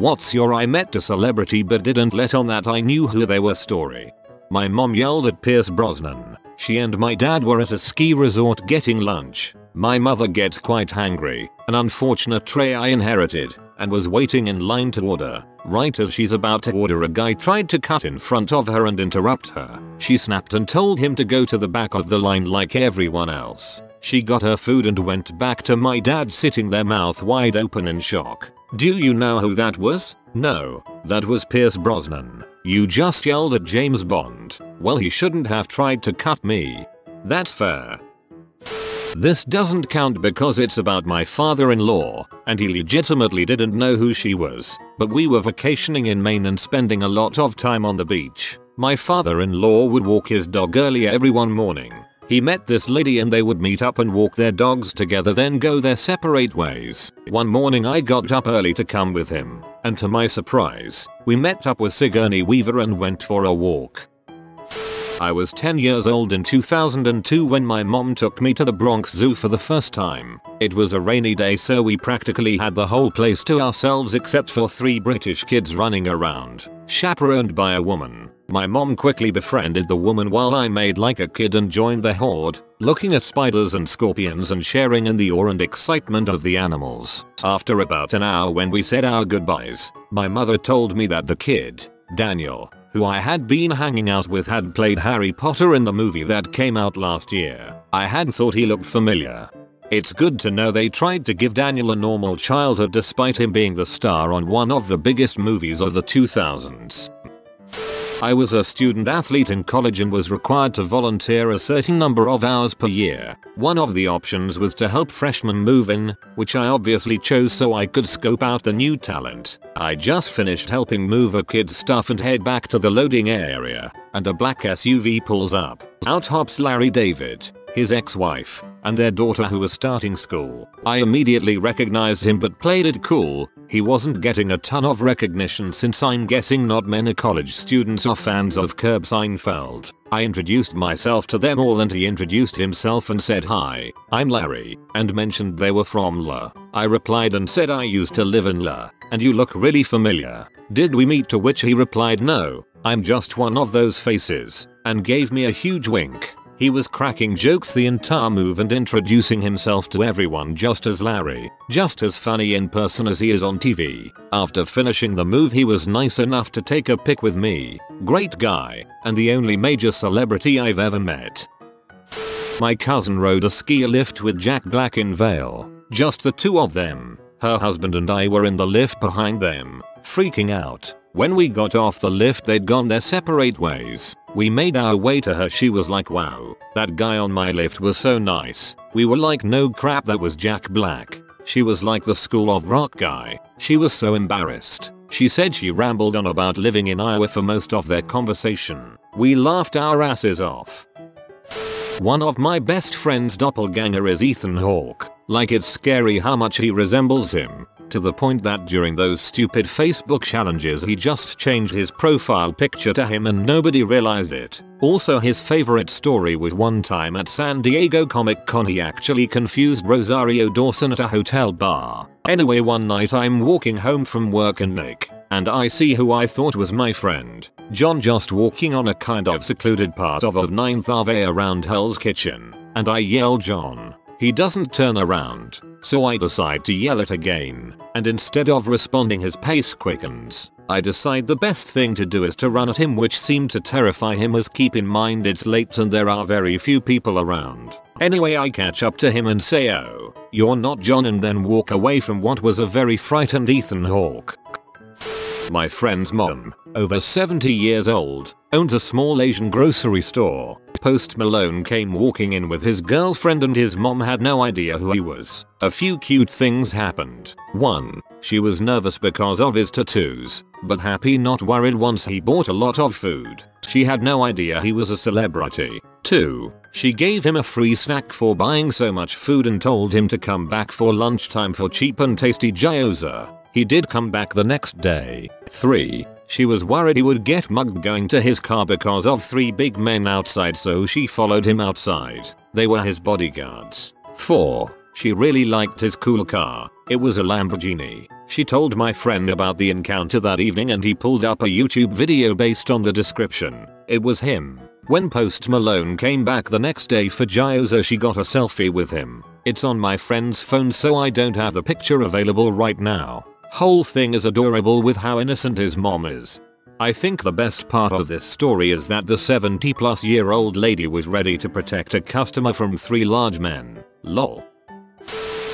What's your I met a celebrity but didn't let on that I knew who they were story? My mom yelled at Pierce Brosnan. She and my dad were at a ski resort getting lunch. My mother gets quite hangry, an unfortunate tray I inherited, and was waiting in line to order. Right as she's about to order, a guy tried to cut in front of her and interrupt her. She snapped and told him to go to the back of the line like everyone else. She got her food and went back to my dad sitting there mouth wide open in shock. Do you know who that was? No, that was Pierce Brosnan. You just yelled at James Bond. Well, he shouldn't have tried to cut me. That's fair. This doesn't count because it's about my father-in-law, and he legitimately didn't know who she was, but we were vacationing in Maine and spending a lot of time on the beach. My father-in-law would walk his dog early every one morning. He met this lady and they would meet up and walk their dogs together, then go their separate ways. One morning I got up early to come with him, and to my surprise, we met up with Sigourney Weaver and went for a walk. I was 10 years old in 2002 when my mom took me to the Bronx Zoo for the first time. It was a rainy day, so we practically had the whole place to ourselves except for 3 British kids running around, chaperoned by a woman. My mom quickly befriended the woman while I made like a kid and joined the horde, looking at spiders and scorpions and sharing in the awe and excitement of the animals. After about an hour, when we said our goodbyes, my mother told me that the kid, Daniel, who I had been hanging out with, had played Harry Potter in the movie that came out last year. I had thought he looked familiar. It's good to know they tried to give Daniel a normal childhood despite him being the star on one of the biggest movies of the 2000s. I was a student athlete in college and was required to volunteer a certain number of hours per year. One of the options was to help freshmen move in, which I obviously chose so I could scope out the new talent. I just finished helping move a kid's stuff and head back to the loading area, and a black SUV pulls up. Out hops Larry David, his ex-wife, and their daughter who was starting school. I immediately recognized him but played it cool. He wasn't getting a ton of recognition since I'm guessing not many college students are fans of Curb Seinfeld. I introduced myself to them all and he introduced himself and said, "Hi, I'm Larry," and mentioned they were from LA. I replied and said I used to live in LA, and you look really familiar. Did we meet? To which he replied, "No, I'm just one of those faces," and gave me a huge wink. He was cracking jokes the entire move and introducing himself to everyone just as Larry, just as funny in person as he is on TV. After finishing the move, he was nice enough to take a pic with me. Great guy, and the only major celebrity I've ever met. My cousin rode a ski lift with Jack Black in Vail. Just the two of them. Her husband and I were in the lift behind them, freaking out. When we got off the lift, they'd gone their separate ways. We made our way to her. She was like, "Wow, that guy on my lift was so nice." We were like, "No crap, that was Jack Black." She was like the School of Rock guy. She was so embarrassed. She said she rambled on about living in Iowa for most of their conversation. We laughed our asses off. One of my best friend's doppelganger is Ethan Hawke. Like, it's scary how much he resembles him. To the point that during those stupid Facebook challenges he just changed his profile picture to him and nobody realized it. Also, his favorite story was one time at San Diego Comic Con he actually confused Rosario Dawson at a hotel bar. Anyway, one night I'm walking home from work and Nick, and I see who I thought was my friend John just walking on a kind of secluded part of 9th Ave around Hell's Kitchen, and I yell, "John." He doesn't turn around, so I decide to yell it again, and instead of responding his pace quickens. I decide the best thing to do is to run at him, which seemed to terrify him, as keep in mind it's late and there are very few people around. Anyway, I catch up to him and say, "Oh, you're not John," and then walk away from what was a very frightened Ethan Hawke. My friend's mom, over 70 years old, owns a small Asian grocery store. Post Malone came walking in with his girlfriend and his mom had no idea who he was. A few cute things happened. 1. She was nervous because of his tattoos, but happy, not worried once he bought a lot of food. She had no idea he was a celebrity. 2. She gave him a free snack for buying so much food and told him to come back for lunchtime for cheap and tasty gyoza. He did come back the next day. 3. She was worried he would get mugged going to his car because of 3 big men outside, so she followed him outside. They were his bodyguards. 4. She really liked his cool car. It was a Lamborghini. She told my friend about the encounter that evening and he pulled up a YouTube video based on the description. It was him. When Post Malone came back the next day for Gyoza, she got a selfie with him. It's on my friend's phone, so I don't have the picture available right now. Whole thing is adorable with how innocent his mom is. I think the best part of this story is that the 70-plus-year-old lady was ready to protect a customer from 3 large men. Lol.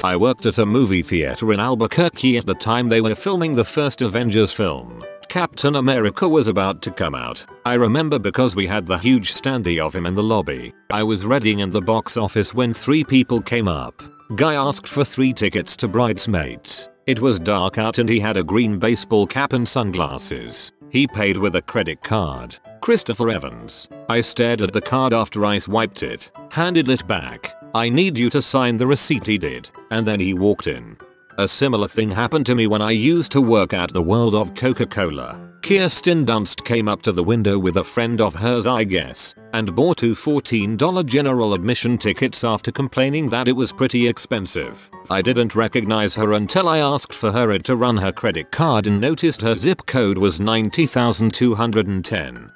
I worked at a movie theater in Albuquerque at the time they were filming the first Avengers film. Captain America was about to come out. I remember because we had the huge standee of him in the lobby. I was readying in the box office when 3 people came up. Guy asked for 3 tickets to Bridesmaids. It was dark out and he had a green baseball cap and sunglasses. He paid with a credit card. Christopher Evans. I stared at the card after I swiped it, handed it back. I need you to sign the receipt. He did, and then he walked in. A similar thing happened to me when I used to work at the World of Coca-Cola. Kirsten Dunst came up to the window with a friend of hers, I guess, and bought 2 $14 general admission tickets after complaining that it was pretty expensive. I didn't recognize her until I asked for her to run her credit card and noticed her zip code was 90,210.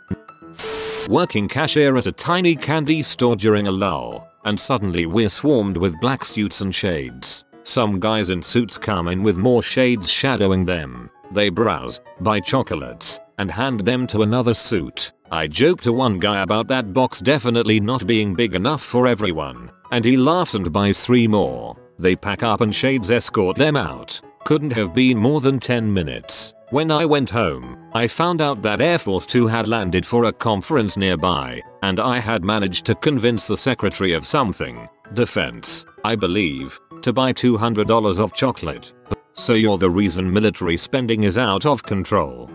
Working cashier at a tiny candy store during a lull, and suddenly we're swarmed with black suits and shades. Some guys in suits come in with more shades shadowing them. They browse, buy chocolates, and hand them to another suit. I joked to one guy about that box definitely not being big enough for everyone, and he laughs and buys 3 more. They pack up and shades escort them out. Couldn't have been more than 10 minutes. When I went home, I found out that Air Force 2 had landed for a conference nearby, and I had managed to convince the Secretary of something, Defense, I believe, to buy $200 of chocolate. So you're the reason military spending is out of control.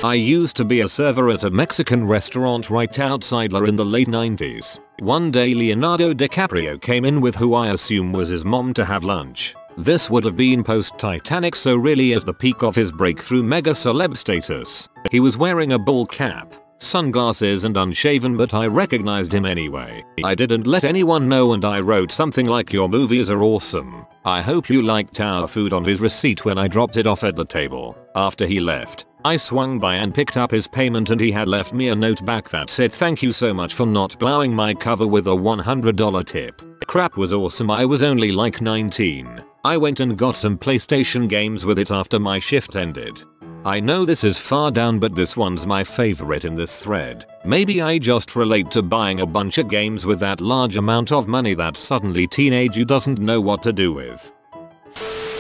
I used to be a server at a Mexican restaurant right outside La in the late 90s. One day Leonardo DiCaprio came in with who I assume was his mom to have lunch. This would have been post-Titanic, so really at the peak of his breakthrough mega celeb status. He was wearing a ball cap, sunglasses and unshaven, but I recognized him anyway. I didn't let anyone know and I wrote something like, "Your movies are awesome. I hope you liked our food" on his receipt when I dropped it off at the table. After he left, I swung by and picked up his payment and he had left me a note back that said, "Thank you so much for not blowing my cover," with a $100 tip. Crap was awesome. I was only like 19. I went and got some PlayStation games with it after my shift ended. I know this is far down, but this one's my favorite in this thread. Maybe I just relate to buying a bunch of games with that large amount of money that suddenly teenage you doesn't know what to do with.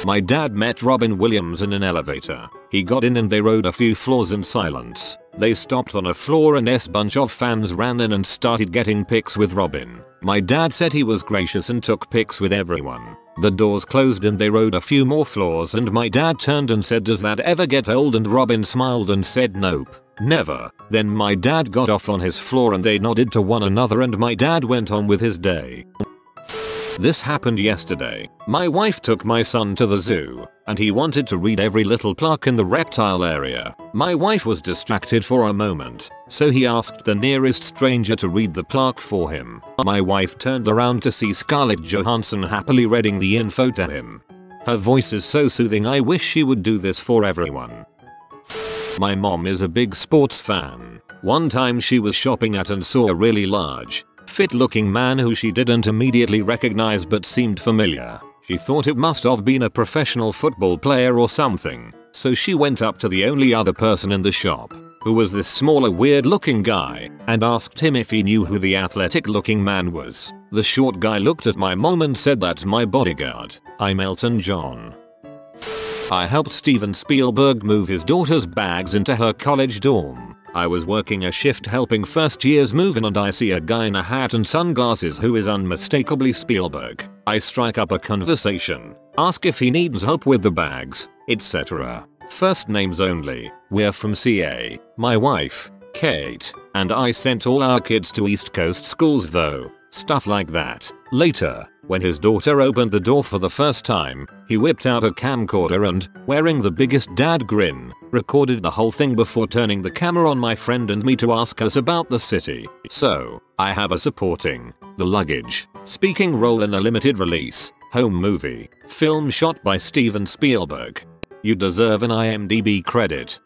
My dad met Robin Williams in an elevator. He got in and they rode a few floors in silence. They stopped on a floor and a bunch of fans ran in and started getting pics with Robin. My dad said he was gracious and took pics with everyone. The doors closed and they rode a few more floors and my dad turned and said, "Does that ever get old?" And Robin smiled and said, "Nope, never." Then my dad got off on his floor and they nodded to one another and my dad went on with his day. This happened yesterday. My wife took my son to the zoo, and he wanted to read every little plaque in the reptile area. My wife was distracted for a moment, so he asked the nearest stranger to read the plaque for him. My wife turned around to see Scarlett Johansson happily reading the info to him. Her voice is so soothing. I wish she would do this for everyone. My mom is a big sports fan. One time she was shopping at and saw a really large, fit-looking man who she didn't immediately recognize but seemed familiar. She thought it must have been a professional football player or something, so she went up to the only other person in the shop, who was this smaller weird-looking guy, and asked him if he knew who the athletic-looking man was. The short guy looked at my mom and said, "That's my bodyguard. I'm Elton John." I helped Steven Spielberg move his daughter's bags into her college dorm. I was working a shift helping first years move in and I see a guy in a hat and sunglasses who is unmistakably Spielberg. I strike up a conversation, ask if he needs help with the bags, etc. First names only. We're from CA. My wife, Kate, and I sent all our kids to East Coast schools though. Stuff like that. Later, when his daughter opened the door for the first time, he whipped out a camcorder and, wearing the biggest dad grin, recorded the whole thing before turning the camera on my friend and me to ask us about the city. So, I have a supporting, the luggage, speaking role in a limited release, home movie, film shot by Steven Spielberg. You deserve an IMDb credit.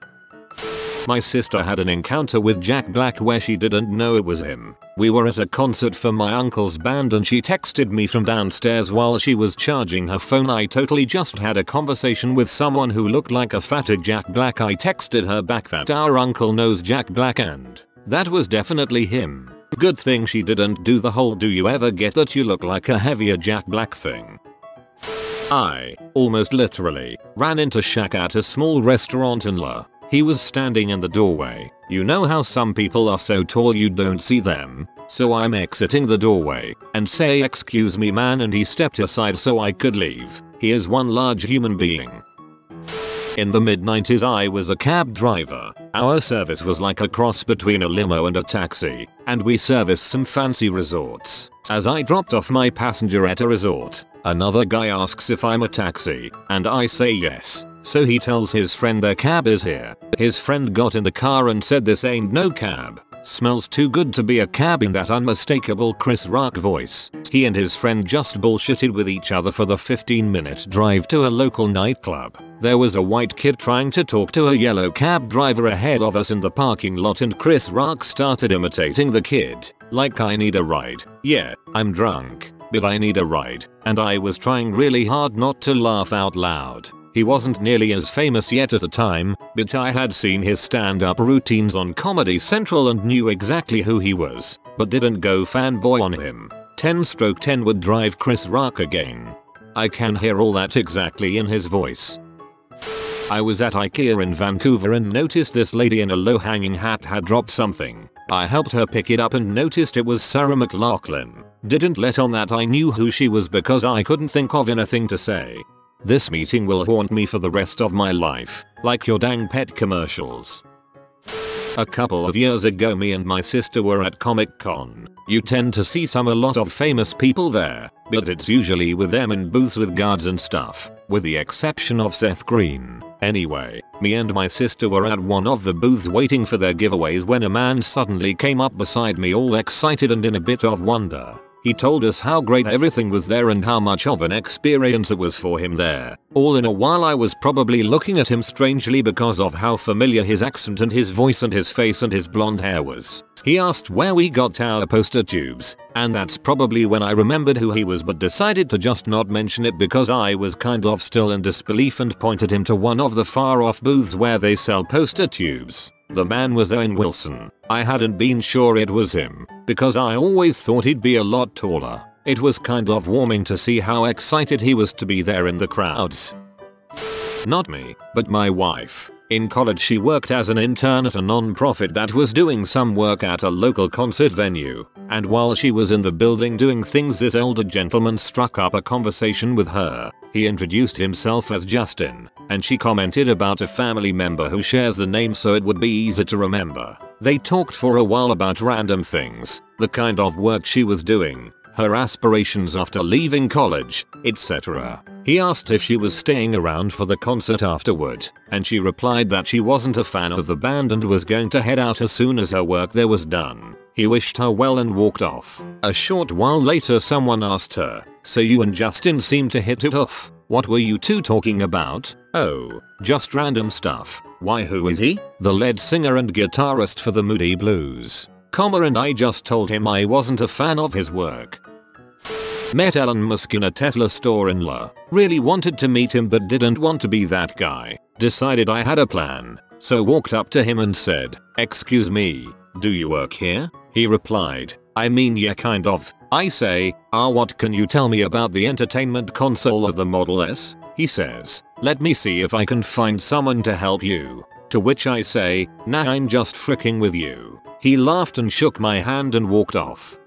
My sister had an encounter with Jack Black where she didn't know it was him. We were at a concert for my uncle's band and she texted me from downstairs while she was charging her phone. I totally just had a conversation with someone who looked like a fatter Jack Black. I texted her back that our uncle knows Jack Black and that was definitely him. Good thing she didn't do the whole "do you ever get that you look like a heavier Jack Black" thing. I almost literally ran into Shaq at a small restaurant in La. He was standing in the doorway. You know how some people are so tall you don't see them? So I'm exiting the doorway and say, "Excuse me man," and he stepped aside so I could leave. He is one large human being. In the mid-90s I was a cab driver. Our service was like a cross between a limo and a taxi, and we serviced some fancy resorts. As I dropped off my passenger at a resort, another guy asks if I'm a taxi, and I say yes. So he tells his friend their cab is here. His friend got in the car and said, "This ain't no cab. Smells too good to be a cab," in that unmistakable Chris Rock voice. He and his friend just bullshitted with each other for the 15-minute drive to a local nightclub. There was a white kid trying to talk to a yellow cab driver ahead of us in the parking lot and Chris Rock started imitating the kid. Like, "I need a ride. Yeah, I'm drunk, but I need a ride." And I was trying really hard not to laugh out loud. He wasn't nearly as famous yet at the time, but I had seen his stand-up routines on Comedy Central and knew exactly who he was, but didn't go fanboy on him. 10/10 would drive Chris Rock again. I can hear all that exactly in his voice. I was at IKEA in Vancouver and noticed this lady in a low-hanging hat had dropped something. I helped her pick it up and noticed it was Sarah McLachlan. Didn't let on that I knew who she was because I couldn't think of anything to say. This meeting will haunt me for the rest of my life, like your dang pet commercials. A couple of years ago me and my sister were at Comic Con. You tend to see a lot of famous people there, but it's usually with them in booths with guards and stuff, with the exception of Seth Green. Anyway, me and my sister were at one of the booths waiting for their giveaways when a man suddenly came up beside me all excited and in a bit of wonder. He told us how great everything was there and how much of an experience it was for him there. All in a while I was probably looking at him strangely because of how familiar his accent and his voice and his face and his blonde hair was. He asked where we got our poster tubes, and that's probably when I remembered who he was but decided to just not mention it because I was kind of still in disbelief and pointed him to one of the far off booths where they sell poster tubes. The man was Owen Wilson. I hadn't been sure it was him, because I always thought he'd be a lot taller. It was kind of warming to see how excited he was to be there in the crowds. Not me, but my wife. In college she worked as an intern at a non-profit that was doing some work at a local concert venue, and while she was in the building doing things this older gentleman struck up a conversation with her. He introduced himself as Justin, and she commented about a family member who shares the name so it would be easy to remember. They talked for a while about random things, the kind of work she was doing, her aspirations after leaving college, etc. He asked if she was staying around for the concert afterward, and she replied that she wasn't a fan of the band and was going to head out as soon as her work there was done. He wished her well and walked off. A short while later someone asked her, "So you and Justin seem to hit it off. What were you two talking about?" "Oh, just random stuff." "Why, who is he?" "The lead singer and guitarist for the Moody Blues." And I just told him I wasn't a fan of his work. Met Elon Musk in a Tesla store in La. Really wanted to meet him but didn't want to be that guy. Decided I had a plan, so walked up to him and said, "Excuse me, do you work here?" He replied, "I mean yeah kind of." I say, What can you tell me about the entertainment console of the Model S?" He says, "Let me see if I can find someone to help you." To which I say, "Nah, I'm just fricking with you." He laughed and shook my hand and walked off.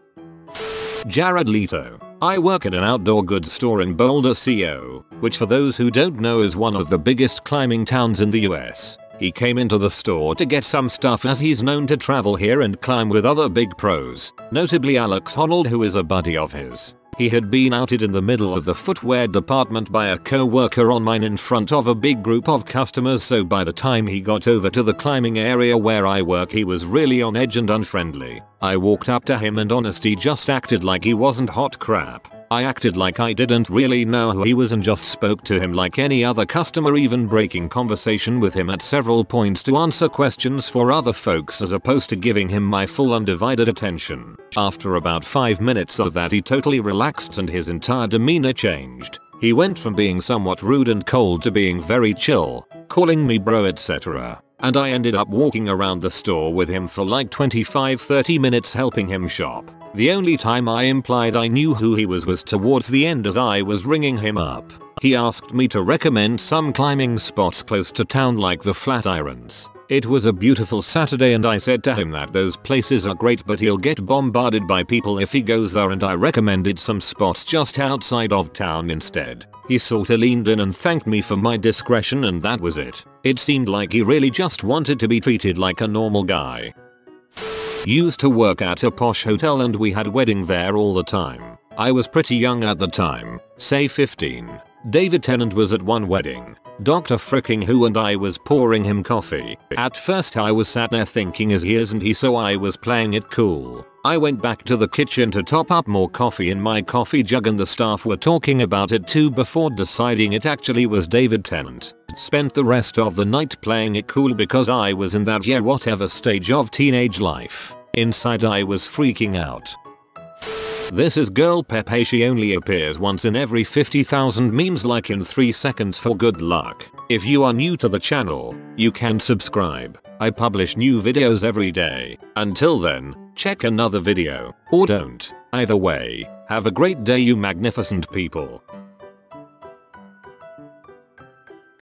Jared Leto. I work at an outdoor goods store in Boulder, CO, which for those who don't know is one of the biggest climbing towns in the US. He came into the store to get some stuff as he's known to travel here and climb with other big pros, notably Alex Honnold, who is a buddy of his. He had been outed in the middle of the footwear department by a co-worker on mine in front of a big group of customers, so by the time he got over to the climbing area where I work he was really on edge and unfriendly. I walked up to him and honestly just acted like he wasn't hot crap. I acted like I didn't really know who he was and just spoke to him like any other customer, even breaking conversation with him at several points to answer questions for other folks as opposed to giving him my full undivided attention. After about 5 minutes of that, he totally relaxed and his entire demeanor changed. He went from being somewhat rude and cold to being very chill, calling me bro etc. And I ended up walking around the store with him for like 25-30 minutes helping him shop. The only time I implied I knew who he was towards the end as I was ringing him up. He asked me to recommend some climbing spots close to town like the Flatirons. It was a beautiful Saturday and I said to him that those places are great but he'll get bombarded by people if he goes there, and I recommended some spots just outside of town instead. He sorta leaned in and thanked me for my discretion and that was it. It seemed like he really just wanted to be treated like a normal guy. Used to work at a posh hotel and we had wedding there all the time. I was pretty young at the time, say 15. David Tennant was at one wedding. Dr. Fricking Who and I was pouring him coffee. At first I was sat there thinking is he isn't he, so I was playing it cool. I went back to the kitchen to top up more coffee in my coffee jug and the staff were talking about it too before deciding it actually was David Tennant. Spent the rest of the night playing it cool because I was in that whatever stage of teenage life. Inside I was freaking out. This is Girl Pepe. She only appears once in every 50,000 memes like in 3 seconds for good luck. If you are new to the channel, you can subscribe. I publish new videos every day. Until then, check another video. Or don't. Either way, have a great day you magnificent people.